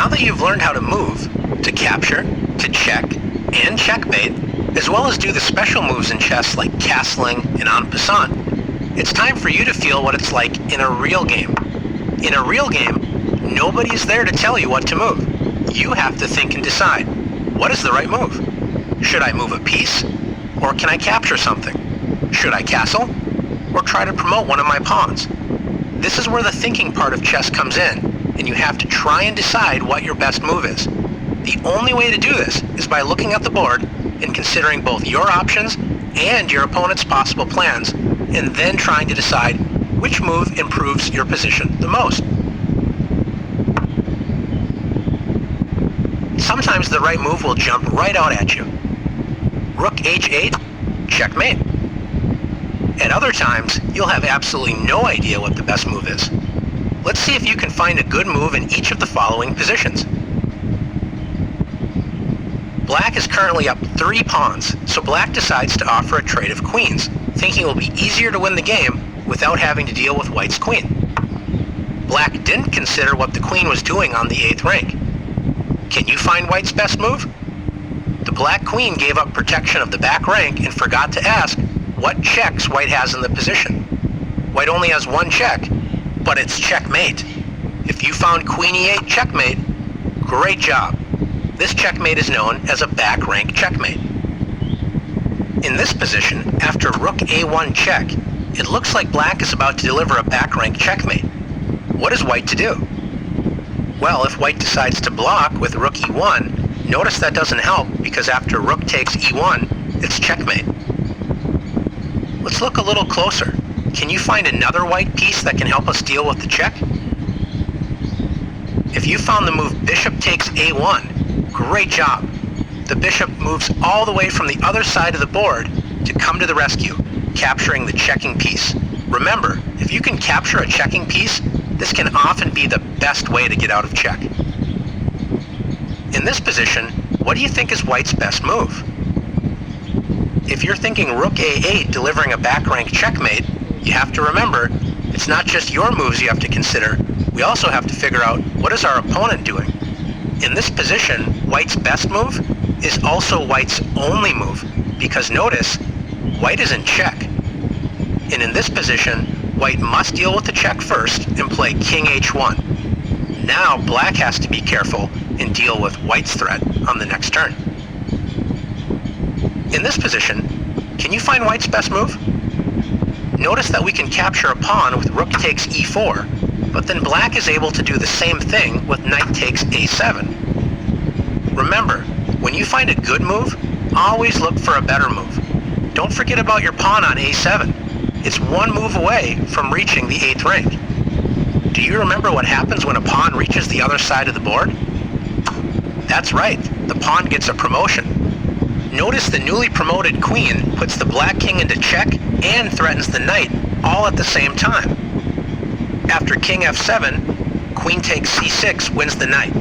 Now that you've learned how to move, to capture, to check, and checkmate, as well as do the special moves in chess like castling and en passant, it's time for you to feel what it's like in a real game. In a real game, nobody is there to tell you what to move. You have to think and decide, what is the right move? Should I move a piece, or can I capture something? Should I castle, or try to promote one of my pawns? This is where the thinking part of chess comes in, and you have to try and decide what your best move is. The only way to do this is by looking at the board and considering both your options and your opponent's possible plans, and then trying to decide which move improves your position the most. Sometimes the right move will jump right out at you. Rook h8, checkmate. At other times, you'll have absolutely no idea what the best move is. Let's see if you can find a good move in each of the following positions. Black is currently up 3 pawns, so Black decides to offer a trade of queens, thinking it will be easier to win the game without having to deal with White's queen. Black didn't consider what the queen was doing on the 8th rank. Can you find White's best move? The Black queen gave up protection of the back rank and forgot to ask what checks White has in the position. White only has 1 check, but it's checkmate. If you found Queen e8 checkmate, great job. This checkmate is known as a back rank checkmate. In this position, after Rook a1 check, it looks like Black is about to deliver a back rank checkmate. What is White to do? Well, if White decides to block with Rook e1, notice that doesn't help because after Rook takes e1, it's checkmate. Let's look a little closer. Can you find another White piece that can help us deal with the check? If you found the move Bishop takes a1, great job. The bishop moves all the way from the other side of the board to come to the rescue, capturing the checking piece. Remember, if you can capture a checking piece, this can often be the best way to get out of check. In this position, what do you think is White's best move? If you're thinking Rook a8 delivering a back rank checkmate, you have to remember, it's not just your moves you have to consider, we also have to figure out what is our opponent doing. In this position, White's best move is also White's only move, because notice, White is in check. And in this position, White must deal with the check first and play King h1. Now Black has to be careful and deal with White's threat on the next turn. In this position, can you find White's best move? Notice that we can capture a pawn with Rook takes e4, but then Black is able to do the same thing with Knight takes a7. Remember, when you find a good move, always look for a better move. Don't forget about your pawn on a7. It's 1 move away from reaching the 8th rank. Do you remember what happens when a pawn reaches the other side of the board? That's right, the pawn gets a promotion. Notice the newly promoted queen puts the Black king into check and threatens the knight all at the same time. After King f7, Queen takes c6 wins the knight.